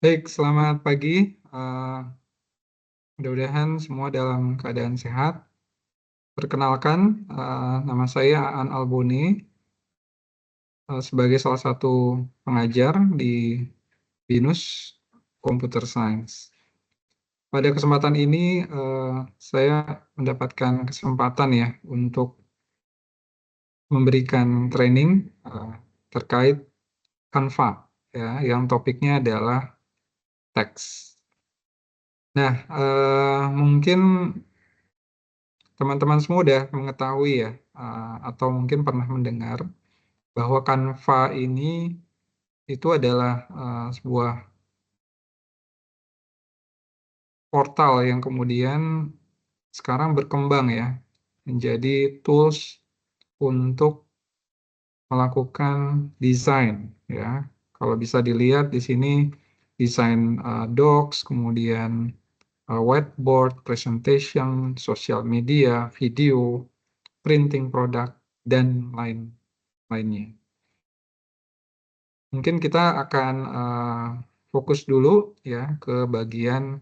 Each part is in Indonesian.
Baik, selamat pagi. Mudah-mudahan semua dalam keadaan sehat. Perkenalkan, nama saya Aan Alboni, sebagai salah satu pengajar di BINUS Computer Science. Pada kesempatan ini, saya mendapatkan kesempatan ya untuk memberikan training terkait Canva, ya, yang topiknya adalah teks. Nah, mungkin teman-teman semua udah mengetahui ya, atau mungkin pernah mendengar bahwa Canva ini itu adalah sebuah portal yang kemudian sekarang berkembang ya, menjadi tools untuk melakukan desain ya. Kalau bisa dilihat di sini desain docs, kemudian whiteboard, presentation, social media, video, printing produk, dan lainnya. Mungkin kita akan fokus dulu ya ke bagian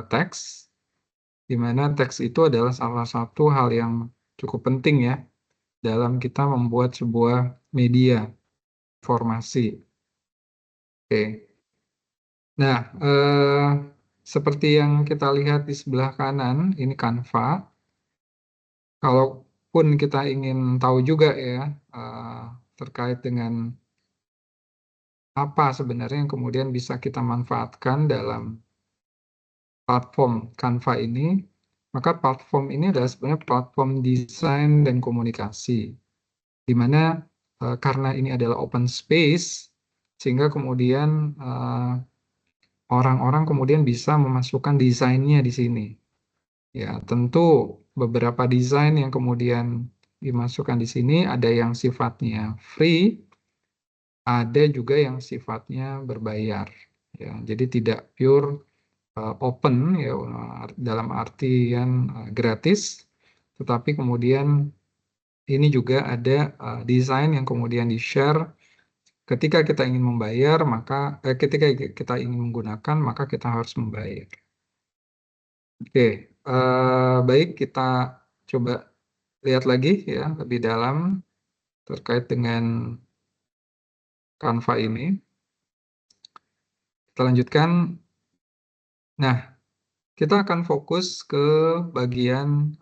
teks, di mana teks itu adalah salah satu hal yang cukup penting ya dalam kita membuat sebuah media informasi. Oke. Nah, seperti yang kita lihat di sebelah kanan, ini Canva. Kalaupun kita ingin tahu juga ya terkait dengan apa sebenarnya yang kemudian bisa kita manfaatkan dalam platform Canva ini, maka platform ini adalah sebenarnya platform desain dan komunikasi, di mana karena ini adalah open space, sehingga kemudian orang-orang kemudian bisa memasukkan desainnya di sini. Ya, tentu beberapa desain yang kemudian dimasukkan di sini ada yang sifatnya free, ada juga yang sifatnya berbayar. Ya, jadi tidak pure open ya dalam artian gratis, tetapi kemudian ini juga ada desain yang kemudian di-share ketika kita ingin membayar, maka ketika kita ingin menggunakan maka kita harus membayar. Oke, baik, kita coba lihat lagi ya lebih dalam terkait dengan Canva ini. Kita lanjutkan. Nah, kita akan fokus ke bagian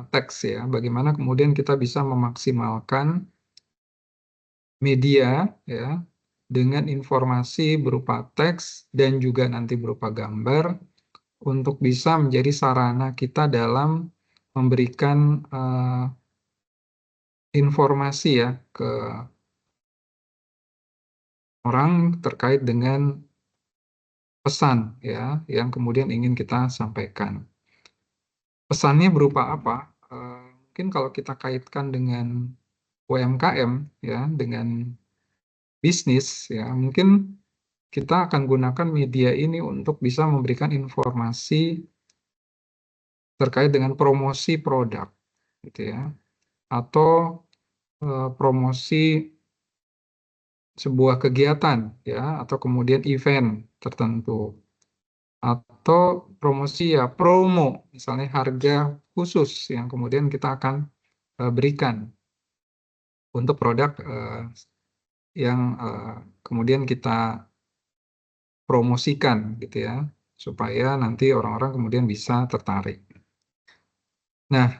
teks ya, bagaimana kemudian kita bisa memaksimalkan media ya dengan informasi berupa teks dan juga nanti berupa gambar untuk bisa menjadi sarana kita dalam memberikan informasi ya ke orang terkait dengan pesan ya yang kemudian ingin kita sampaikan. Pesannya berupa apa? Mungkin kalau kita kaitkan dengan UMKM ya, dengan bisnis ya, mungkin kita akan gunakan media ini untuk bisa memberikan informasi terkait dengan promosi produk gitu ya, atau promosi sebuah kegiatan ya, atau kemudian event tertentu, atau promosi ya promo, misalnya harga khusus yang kemudian kita akan berikan untuk produk yang kemudian kita promosikan gitu ya, supaya nanti orang-orang kemudian bisa tertarik. Nah,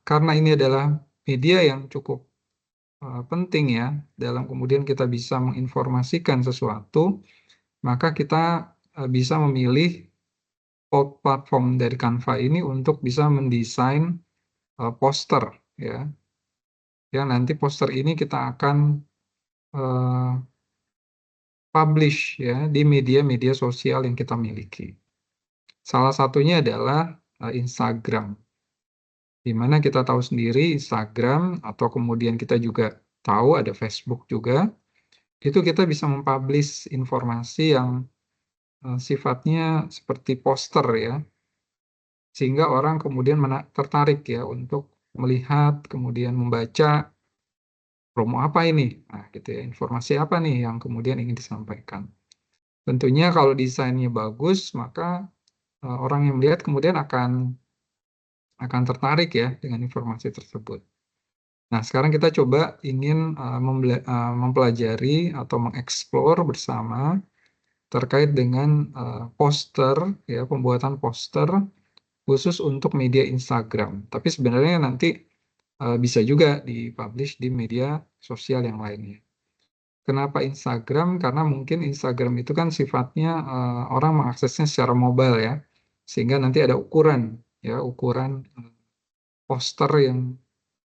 karena ini adalah media yang cukup penting ya dalam kemudian kita bisa menginformasikan sesuatu, maka kita bisa memilih platform dari Canva ini untuk bisa mendesain poster ya. Yang nanti poster ini kita akan publish ya di media-media sosial yang kita miliki. Salah satunya adalah Instagram, di mana kita tahu sendiri Instagram atau kemudian kita juga tahu ada Facebook juga, itu kita bisa mempublish informasi yang sifatnya seperti poster ya, sehingga orang kemudian tertarik ya untuk melihat, kemudian membaca promo apa ini, nah gitu ya, informasi apa nih yang kemudian ingin disampaikan. Tentunya kalau desainnya bagus, maka orang yang melihat kemudian akan tertarik ya dengan informasi tersebut. Nah, sekarang kita coba ingin mempelajari atau mengeksplor bersama terkait dengan poster, ya, pembuatan poster khusus untuk media Instagram. Tapi sebenarnya nanti bisa juga dipublish di media sosial yang lainnya. Kenapa Instagram? Karena mungkin Instagram itu kan sifatnya orang mengaksesnya secara mobile ya, sehingga nanti ada ukuran, ya, ukuran poster yang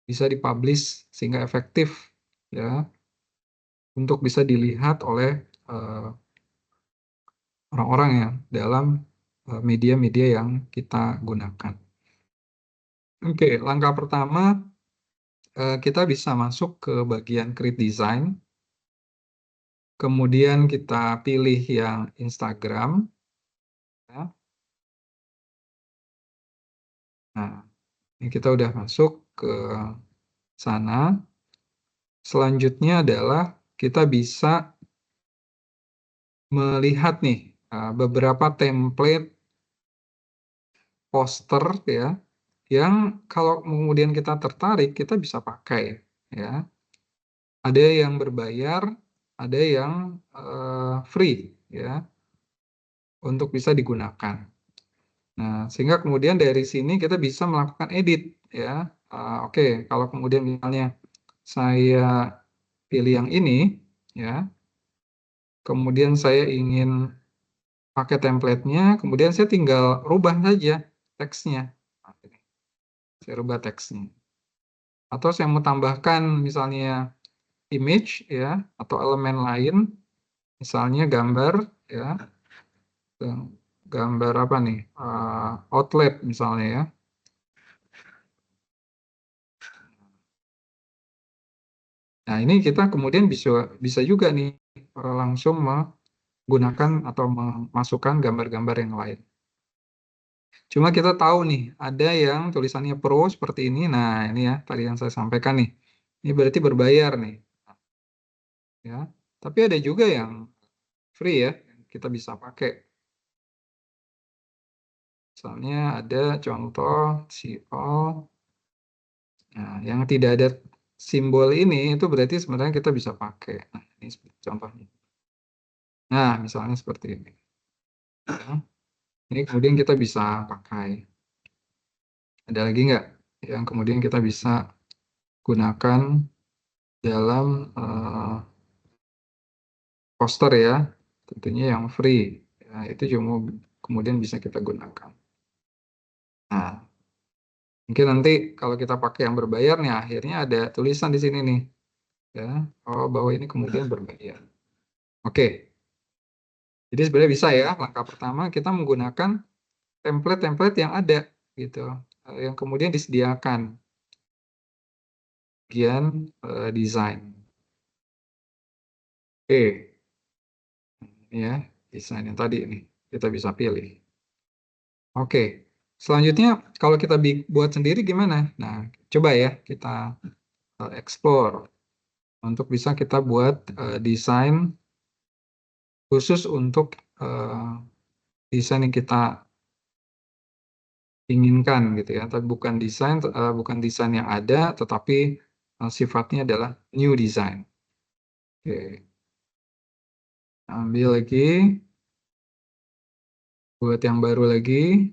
bisa dipublish sehingga efektif, ya, untuk bisa dilihat oleh orang-orang ya dalam media-media yang kita gunakan. Oke, langkah pertama kita bisa masuk ke bagian Create Design. Kemudian kita pilih yang Instagram. Ya. Nah, ini kita udah masuk ke sana. Selanjutnya adalah kita bisa melihat nih beberapa template poster ya, yang kalau kemudian kita tertarik, kita bisa pakai ya. Ada yang berbayar, ada yang free ya, untuk bisa digunakan. Nah, sehingga kemudian dari sini kita bisa melakukan edit ya. Oke, kalau kemudian misalnya saya pilih yang ini ya, kemudian saya ingin pakai template-nya, kemudian saya tinggal rubah saja teksnya. Saya rubah teksnya. Atau saya mau tambahkan misalnya image ya, atau elemen lain, misalnya gambar ya, gambar apa nih, outlet misalnya ya. Nah, ini kita kemudian bisa juga nih langsung menggunakan atau memasukkan gambar-gambar yang lain. Cuma kita tahu nih, ada yang tulisannya pro seperti ini. Nah, ini ya tadi yang saya sampaikan nih. Ini berarti berbayar nih. Ya. Tapi ada juga yang free ya, yang kita bisa pakai. Misalnya ada contoh all. Nah, yang tidak ada simbol ini itu berarti sebenarnya kita bisa pakai. Nah, ini contohnya. Nah, misalnya seperti ini. Nah, ini kemudian kita bisa pakai. Ada lagi nggak yang kemudian kita bisa gunakan dalam poster ya, tentunya yang free. Ya, itu juga kemudian bisa kita gunakan. Nah, mungkin nanti kalau kita pakai yang berbayar nih, akhirnya ada tulisan di sini nih, ya, bahwa ini kemudian berbayar. Oke, jadi sebenarnya bisa ya. Langkah pertama kita menggunakan template-template yang ada, gitu, yang kemudian disediakan bagian desain. Oke, ya, desain yang tadi nih kita bisa pilih. Oke, selanjutnya kalau kita buat sendiri gimana? Nah, coba ya kita explore untuk bisa kita buat desain khusus untuk desain yang kita inginkan gitu ya. Tapi bukan desain yang ada, tetapi sifatnya adalah new design. Oke, ambil lagi, buat yang baru lagi.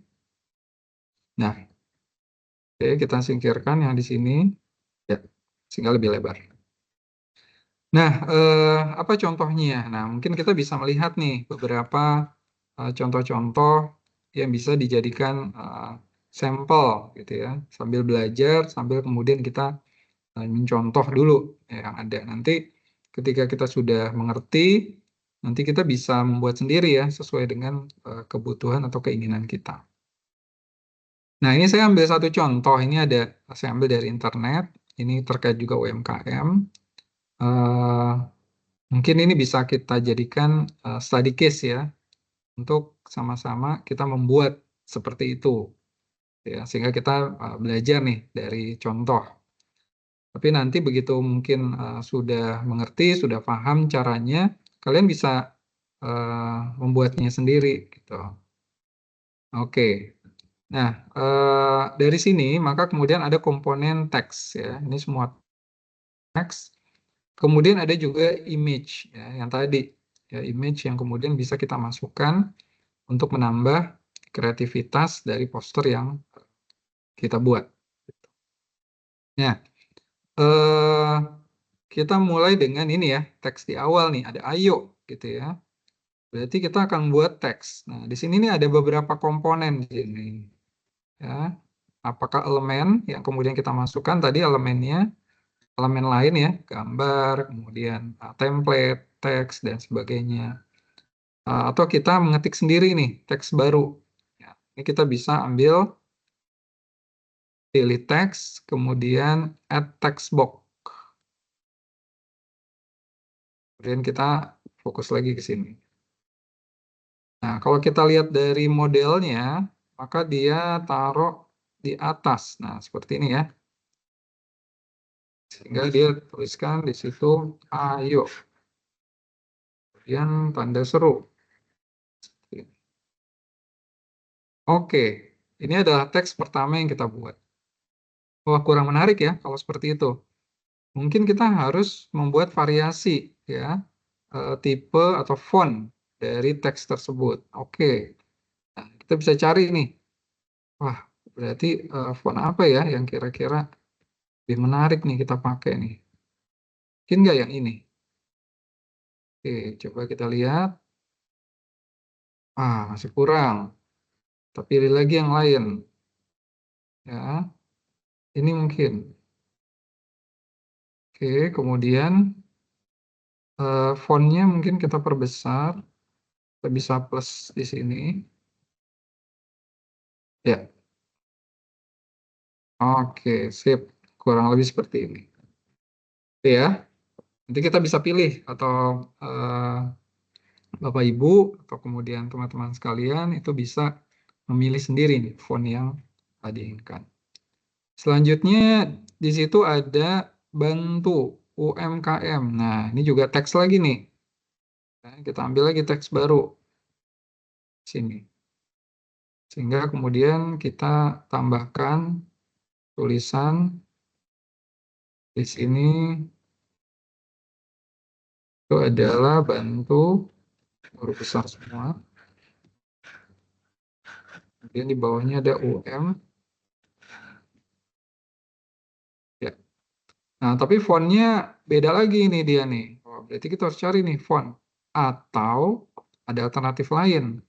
Nah, oke, kita singkirkan yang di sini ya, sehingga lebih lebar. Nah, apa contohnya? Nah, mungkin kita bisa melihat nih beberapa contoh-contoh yang bisa dijadikan sampel gitu ya, sambil belajar, sambil kemudian kita mencontoh dulu yang ada. Nanti ketika kita sudah mengerti, nanti kita bisa membuat sendiri ya, sesuai dengan kebutuhan atau keinginan kita. Nah, ini saya ambil satu contoh, ini saya ambil dari internet, ini terkait juga UMKM. Mungkin ini bisa kita jadikan study case ya, untuk sama-sama kita membuat seperti itu, ya, sehingga kita belajar nih dari contoh. Tapi nanti begitu mungkin sudah mengerti, sudah paham caranya, kalian bisa membuatnya sendiri gitu. Oke. Nah, dari sini maka kemudian ada komponen teks ya. Ini semua teks. Kemudian ada juga image ya, yang tadi ya, image yang kemudian bisa kita masukkan untuk menambah kreativitas dari poster yang kita buat. Nah, eh, kita mulai dengan ini ya, teks di awal nih, ada ayo gitu ya. Berarti kita akan buat teks. Nah, di sini nih ada beberapa komponen di sini. Ya, apakah elemen yang kemudian kita masukkan tadi elemennya, elemen lain ya, gambar, kemudian template, teks dan sebagainya. Atau kita mengetik sendiri nih teks baru. Ya, ini kita bisa ambil pilih teks, kemudian add text box. Kemudian kita fokus lagi ke sini. Nah, kalau kita lihat dari modelnya, maka dia taruh di atas. Nah, seperti ini ya. Sehingga dia tuliskan di situ, ayo. Kemudian tanda seru. Oke, ini adalah teks pertama yang kita buat. Wah, kurang menarik ya kalau seperti itu. Mungkin kita harus membuat variasi ya, tipe atau font dari teks tersebut. Oke, nah, kita bisa cari nih. Wah, berarti font apa ya yang kira-kira lebih menarik nih kita pakai nih. Mungkin nggak yang ini? Oke, coba kita lihat. Masih kurang. Kita pilih lagi yang lain. Ya, ini mungkin. Oke, kemudian fontnya mungkin kita perbesar. Kita bisa plus di sini. Ya, oke, sip. Kurang lebih seperti ini. Ya, nanti kita bisa pilih atau Bapak Ibu atau kemudian teman-teman sekalian itu bisa memilih sendiri nih font yang diinginkan. Selanjutnya di situ ada bantu UMKM. Nah, ini juga teks lagi nih. Nah, kita ambil lagi teks baru sini. Sehingga kemudian kita tambahkan tulisan di sini itu adalah bantu huruf besar semua. Kemudian di bawahnya ada UM. Ya. Nah, tapi fontnya beda lagi nih dia nih. Oh, berarti kita harus cari nih font. Atau ada alternatif lain.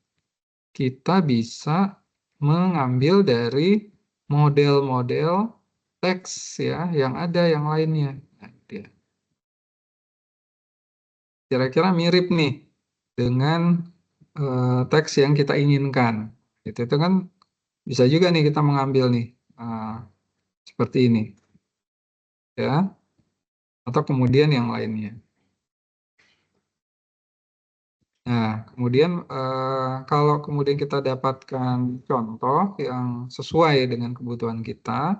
Kita bisa mengambil dari model-model teks ya yang ada yang lainnya. Nah, dia. Kira-kira mirip nih dengan teks yang kita inginkan. Itu kan bisa juga nih kita mengambil nih seperti ini ya, atau kemudian yang lainnya. Nah, kemudian kalau kemudian kita dapatkan contoh yang sesuai dengan kebutuhan kita,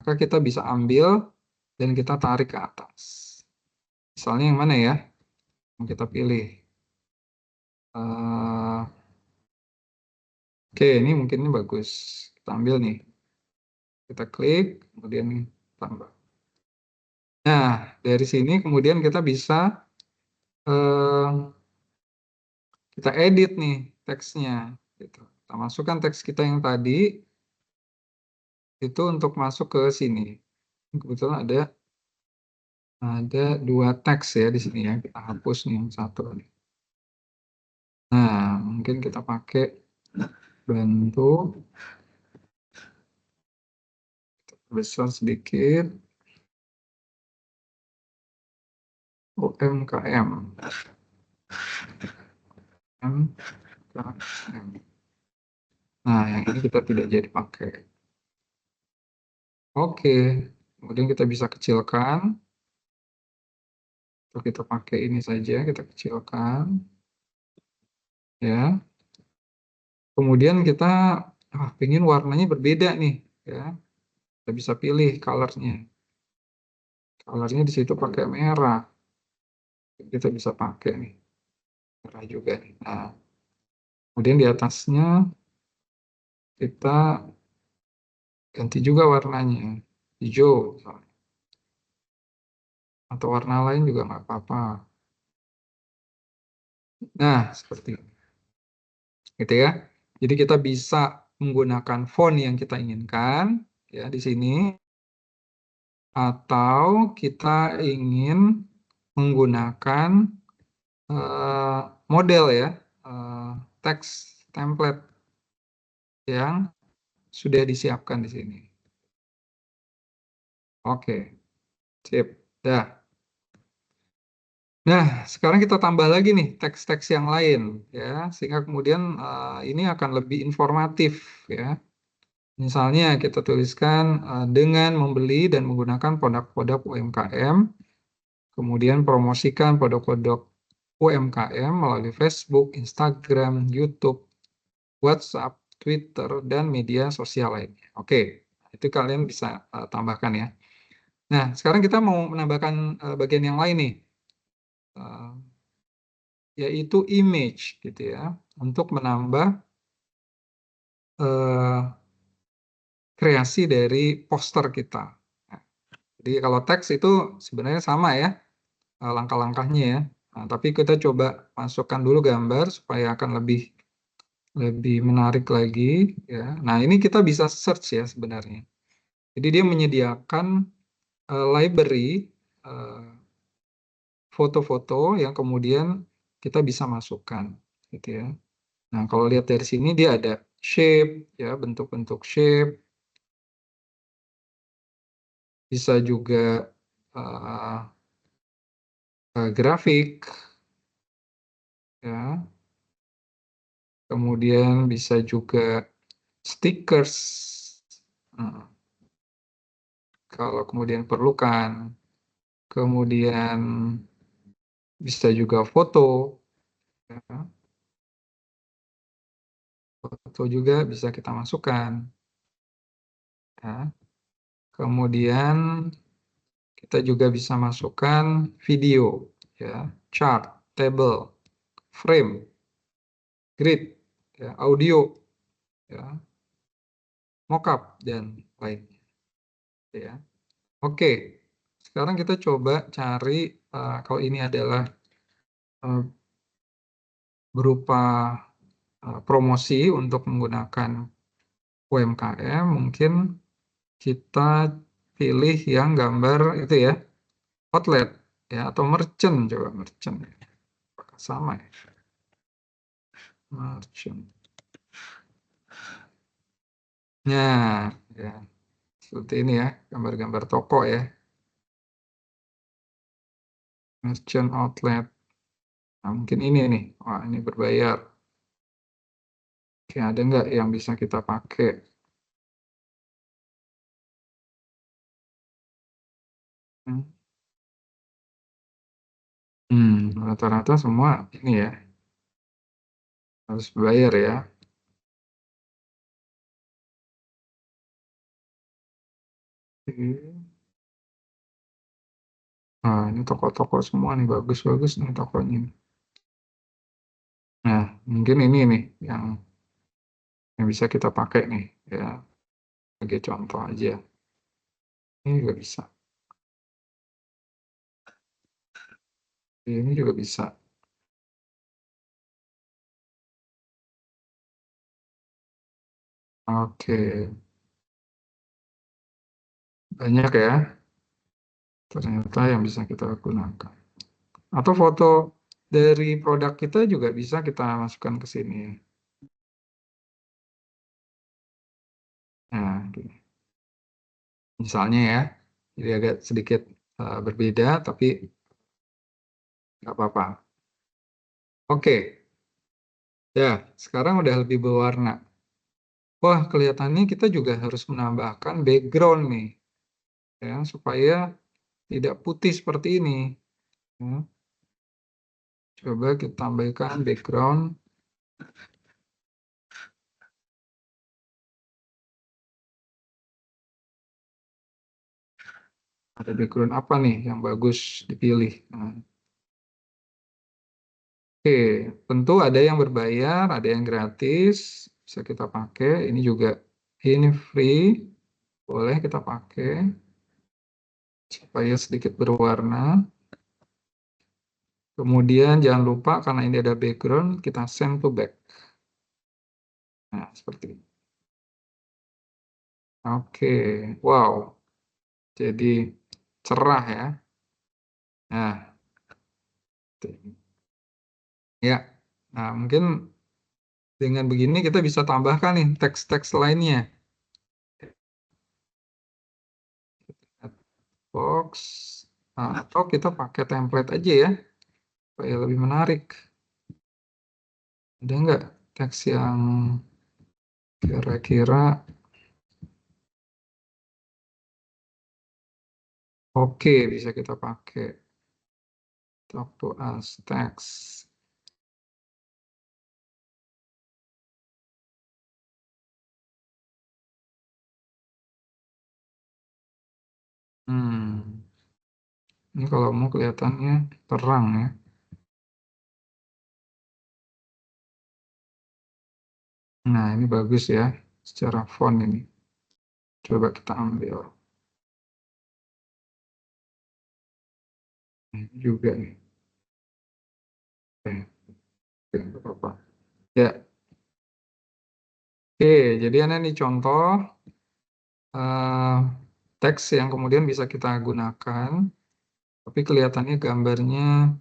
maka kita bisa ambil dan kita tarik ke atas. Misalnya yang mana ya? Yang kita pilih. Oke, ini mungkin ini bagus. Kita ambil nih. Kita klik, kemudian tambah. Nah, dari sini kemudian kita bisa kita edit nih teksnya. Gitu. Kita masukkan teks kita yang tadi itu untuk masuk ke sini. Kebetulan ada dua teks ya di sini ya. Kita hapus nih yang satu nih. Nah, mungkin kita pakai bantu besar sedikit UMKM. UMKM. Nah, yang ini kita tidak jadi pakai. Oke, kemudian kita bisa kecilkan. Atau kita pakai ini saja, kita kecilkan. Ya. Kemudian kita ingin warnanya berbeda nih, ya. Kita bisa pilih color-nya. Color-nya di situ pakai merah. Kita bisa pakai nih. merah juga. Nah, kemudian di atasnya kita ganti juga warnanya, hijau misalnya. Atau warna lain juga nggak apa-apa. Nah, seperti ini. Gitu ya. Jadi kita bisa menggunakan font yang kita inginkan ya di sini, atau kita ingin menggunakan eh, model ya, eh, teks template yang sudah disiapkan di sini. Oke, sip. Dah. Nah, sekarang kita tambah lagi nih teks-teks yang lain ya, sehingga kemudian ini akan lebih informatif ya. Misalnya kita tuliskan dengan membeli dan menggunakan produk-produk UMKM, kemudian promosikan produk-produk UMKM melalui Facebook, Instagram, YouTube, WhatsApp, Twitter, dan media sosial lainnya. Oke, itu kalian bisa tambahkan ya. Nah, sekarang kita mau menambahkan bagian yang lain nih, uh, yaitu image gitu ya, untuk menambah uh, kreasi dari poster kita. Nah, jadi kalau teks itu sebenarnya sama ya, langkah-langkahnya ya. Nah, tapi kita coba masukkan dulu gambar supaya akan lebih lebih menarik lagi ya. Nah, ini kita bisa search ya sebenarnya. Jadi dia menyediakan library eh, foto-foto yang kemudian kita bisa masukkan gitu ya. Nah, kalau lihat dari sini dia ada shape ya, bentuk-bentuk shape, bisa juga eh, grafik ya. Kemudian bisa juga stickers. Nah, kalau kemudian perlukan. Kemudian bisa juga foto ya. Foto juga bisa kita masukkan ya. Kemudian kita juga bisa masukkan video ya, chart, table, frame, grid ya, audio ya, mockup dan lainnya ya. Oke, sekarang kita coba cari kalau ini adalah uh, berupa promosi untuk menggunakan UMKM, mungkin kita pilih yang gambar itu ya, outlet ya, atau merchant. Coba merchant ya. Apakah sama ya, merchant. Nah ya, seperti ini ya, gambar-gambar toko ya, merchant outlet. Nah, mungkin ini nih, wah ini berbayar. Oke, ada nggak yang bisa kita pakai? Rata-rata semua ini ya, harus bayar ya. Oke. Nah, ini toko-toko semua nih, bagus-bagus nih tokonya. Nah, mungkin ini nih yang bisa kita pakai nih ya, sebagai contoh aja. Ini juga bisa. Ini juga bisa. Oke, banyak ya ternyata yang bisa kita gunakan. Atau foto dari produk kita juga bisa kita masukkan ke sini. Nah, gini. Misalnya ya, jadi agak sedikit berbeda, tapi nggak apa-apa. Oke, ya sekarang udah lebih berwarna. Wah, kelihatannya kita juga harus menambahkan background nih, ya, supaya tidak putih seperti ini. Ya. Coba kita tambahkan background. Ada background apa nih yang bagus dipilih? Nah, Oke, tentu ada yang berbayar, ada yang gratis, bisa kita pakai. Ini juga, ini free, boleh kita pakai supaya sedikit berwarna. Kemudian jangan lupa karena ini ada background, kita send to back. Nah, seperti ini. Oke, wow, jadi cerah ya. Nah, ya. Nah, mungkin dengan begini kita bisa tambahkan nih teks-teks lainnya. Box, atau kita pakai template aja ya, supaya lebih menarik. Ada nggak teks yang kira-kira oke bisa kita pakai? Talk to us, teks. Hmm, ini kalau mau kelihatannya terang ya. Nah, ini bagus ya, secara font ini. Coba kita ambil. Ini juga nih. Oke, apa-apa. Ya, oke. Jadi ini contoh eh, teks yang kemudian bisa kita gunakan, tapi kelihatannya gambarnya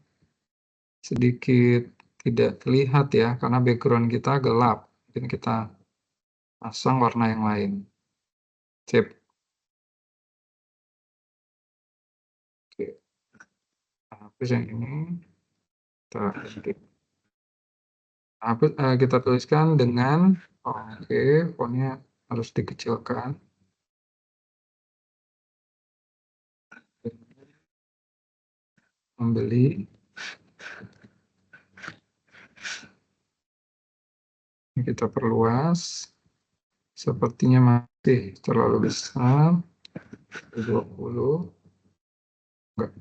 sedikit tidak terlihat ya, karena background kita gelap. Mungkin kita pasang warna yang lain. Sip. Oke. Hapus yang ini. Kita edit. Kita tuliskan dengan, oke, fontnya harus dikecilkan. Membeli. Ini kita perluas. Sepertinya masih terlalu besar. 20. Enggak,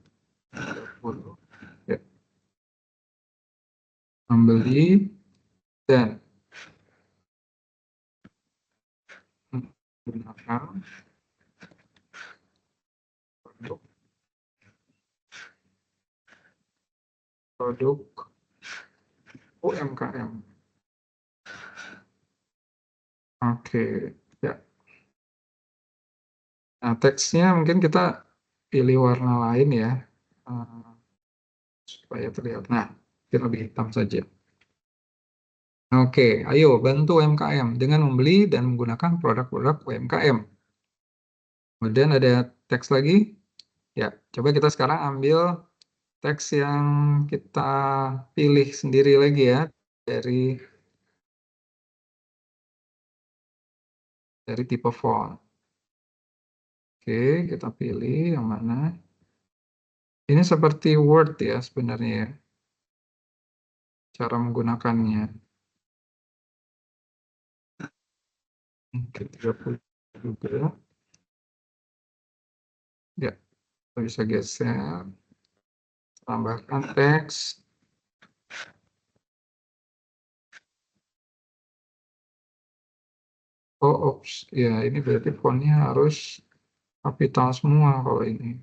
20. Ya. Membeli dan menggunakan produk produk UMKM. Oke, ya. Nah, teksnya mungkin kita pilih warna lain ya, eh, supaya terlihat. Nah, mungkin lebih hitam saja. Oke, ayo bantu UMKM dengan membeli dan menggunakan produk-produk UMKM. Kemudian ada teks lagi. Ya, coba kita sekarang ambil teks yang kita pilih sendiri lagi ya dari tipe font. Oke, kita pilih yang mana. Ini seperti Word ya sebenarnya ya, cara menggunakannya. Oke, 30 juga. Ya, kita bisa geser, tambahkan teks. Oh, ops. Ya, ini berarti fontnya harus kapital semua kalau ini.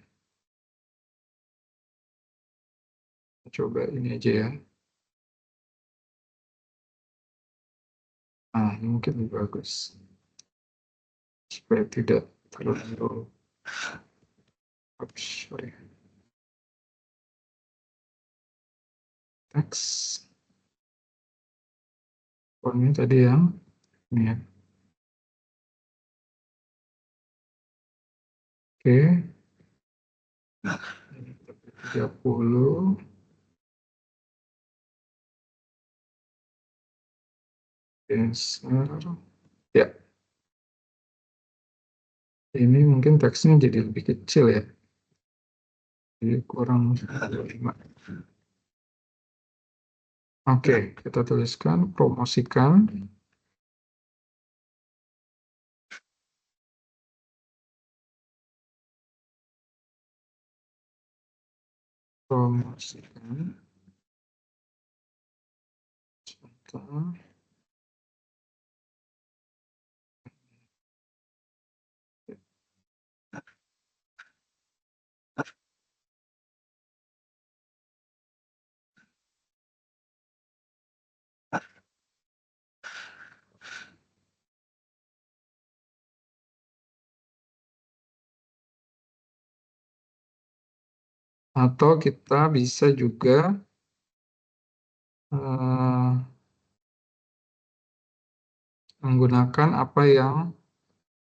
Coba ini aja ya. Nah, ini mungkin lebih bagus. Supaya tidak terlalu, oops, sorry. Teks. Fontnya tadi yang ini ya. Oke. 30. Geser. Ya, ini mungkin teksnya jadi lebih kecil ya. Jadi kurang 5. Oke, kita tuliskan promosikan. Promosikan. Atau kita bisa juga menggunakan apa yang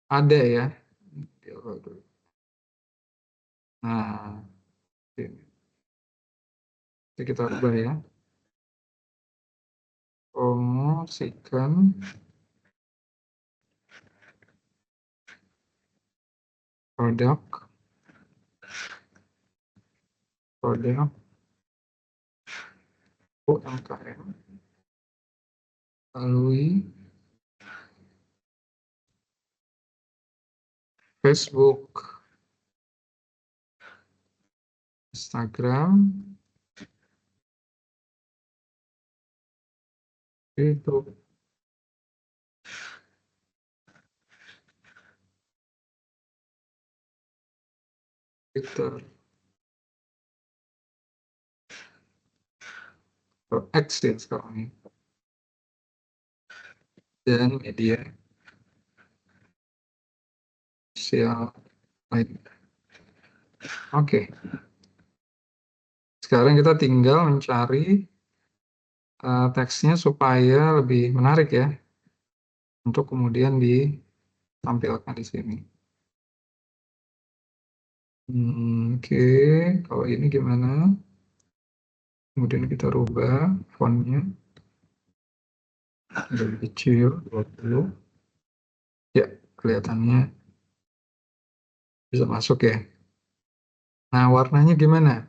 ada ya. Nah, ini kita ubah ya. Promosikan produk UMKM melalui Facebook, Instagram, YouTube, Twitter, atau X ya sekarang ini, dan media sosial lain. Oke. Sekarang kita tinggal mencari teksnya supaya lebih menarik ya, untuk kemudian ditampilkan di sini. Oke, kalau ini gimana? Kemudian kita rubah fontnya lebih kecil 20. Ya, kelihatannya bisa masuk ya. Nah, warnanya gimana?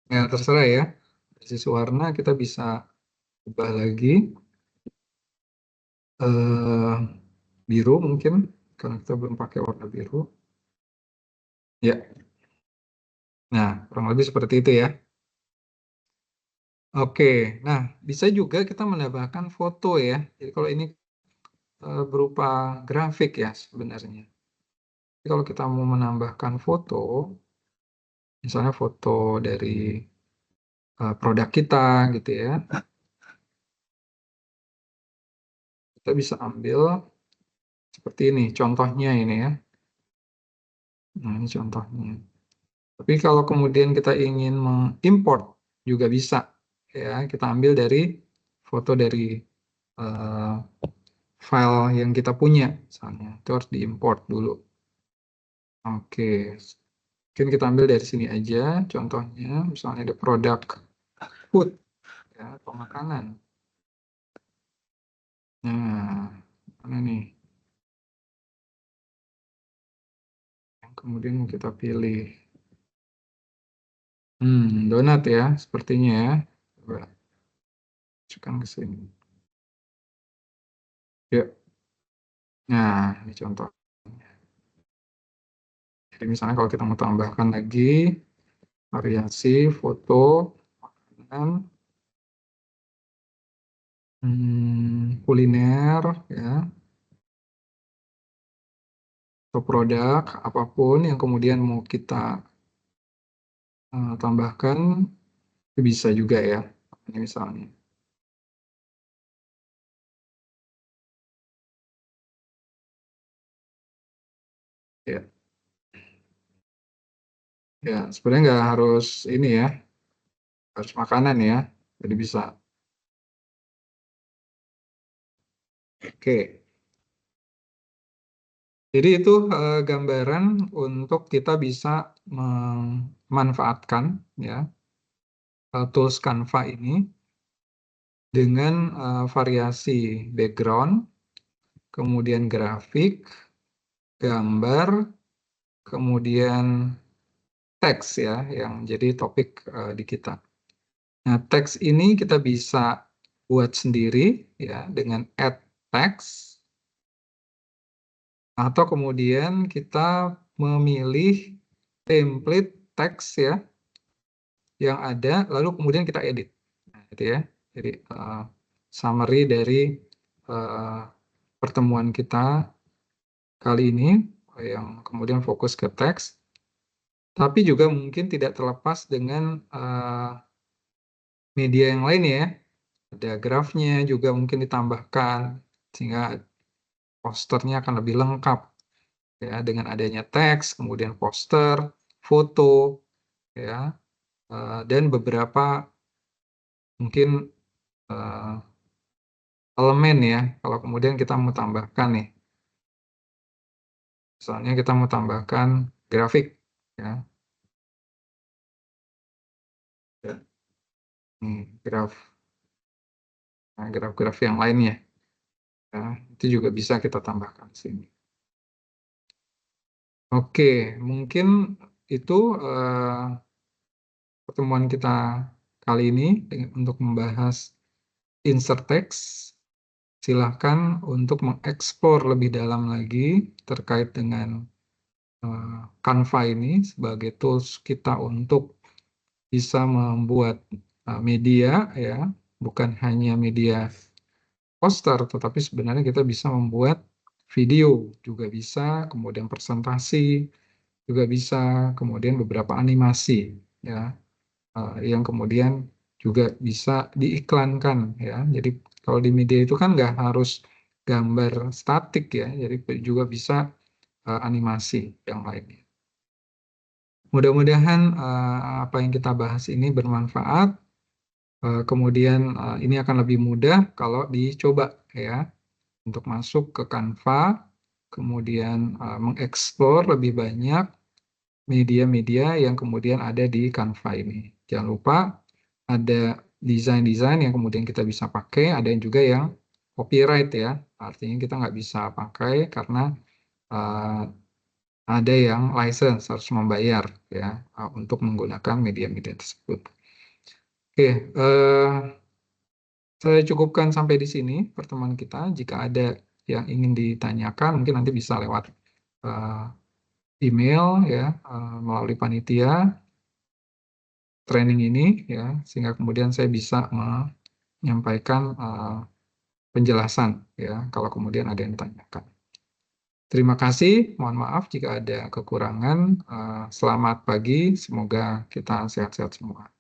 Ya, terserah ya. Dari sisi warna kita bisa ubah lagi. Biru mungkin, karena kita belum pakai warna biru. Ya. Nah, kurang lebih seperti itu ya. Oke, nah bisa juga kita menambahkan foto ya. Jadi kalau ini berupa grafik ya sebenarnya. Jadi kalau kita mau menambahkan foto, misalnya foto dari produk kita gitu ya, kita bisa ambil seperti ini, contohnya ini ya. Nah, ini contohnya. Tapi kalau kemudian kita ingin mengimport juga bisa ya, kita ambil dari foto dari uh, file yang kita punya misalnya, itu harus diimport dulu. Oke, mungkin kita ambil dari sini aja contohnya, misalnya ada produk food ya, atau makanan. Nah, mana nih yang kemudian mau kita pilih? Donat ya, sepertinya ya. Coba masukkan ke sini. Yuk. Nah, ini contoh. Jadi misalnya kalau kita mau tambahkan lagi variasi foto makanan, kuliner ya, atau produk apapun yang kemudian mau kita tambahkan, itu bisa juga ya. Ini misalnya. Ya, ya sebenarnya nggak harus ini ya, harus makanan ya. Jadi bisa. Oke. Jadi itu gambaran untuk kita bisa memanfaatkan ya tools Canva ini dengan variasi background, kemudian grafik, gambar, kemudian teks ya yang jadi topik di kita. Nah, teks ini kita bisa buat sendiri ya dengan add text, atau kemudian kita memilih template teks ya yang ada lalu kemudian kita edit. Nah, gitu ya. Jadi summary dari pertemuan kita kali ini yang kemudian fokus ke teks, tapi juga mungkin tidak terlepas dengan media yang lain ya. Ada grafnya juga mungkin ditambahkan sehingga posternya akan lebih lengkap ya dengan adanya teks, kemudian poster, foto ya, dan beberapa mungkin elemen ya. Kalau kemudian kita mau tambahkan nih, misalnya kita mau tambahkan grafik ya, graf, nah, graf-graf yang lainnya ya, itu juga bisa kita tambahkan di sini. Oke, mungkin itu pertemuan kita kali ini untuk membahas insert text. Silahkan untuk mengeksplor lebih dalam lagi terkait dengan Canva ini sebagai tools kita untuk bisa membuat media ya, bukan hanya media poster, tetapi sebenarnya kita bisa membuat video juga bisa, kemudian presentasi juga bisa, kemudian beberapa animasi ya, yang kemudian juga bisa diiklankan ya. Jadi kalau di media itu kan nggak harus gambar statik ya, jadi juga bisa animasi yang lainnya. Mudah-mudahan apa yang kita bahas ini bermanfaat. Kemudian ini akan lebih mudah kalau dicoba ya untuk masuk ke Canva, kemudian mengeksplor lebih banyak media-media yang kemudian ada di Canva ini. Jangan lupa ada desain-desain yang kemudian kita bisa pakai, ada yang juga yang copyright ya, artinya kita nggak bisa pakai karena ada yang license harus membayar ya untuk menggunakan media-media tersebut. Oke, saya cukupkan sampai di sini pertemuan kita. Jika ada yang ingin ditanyakan, mungkin nanti bisa lewat email ya, melalui panitia training ini ya, sehingga kemudian saya bisa menyampaikan penjelasan ya kalau kemudian ada yang ditanyakan. Terima kasih, mohon maaf jika ada kekurangan. Selamat pagi, semoga kita sehat-sehat semua.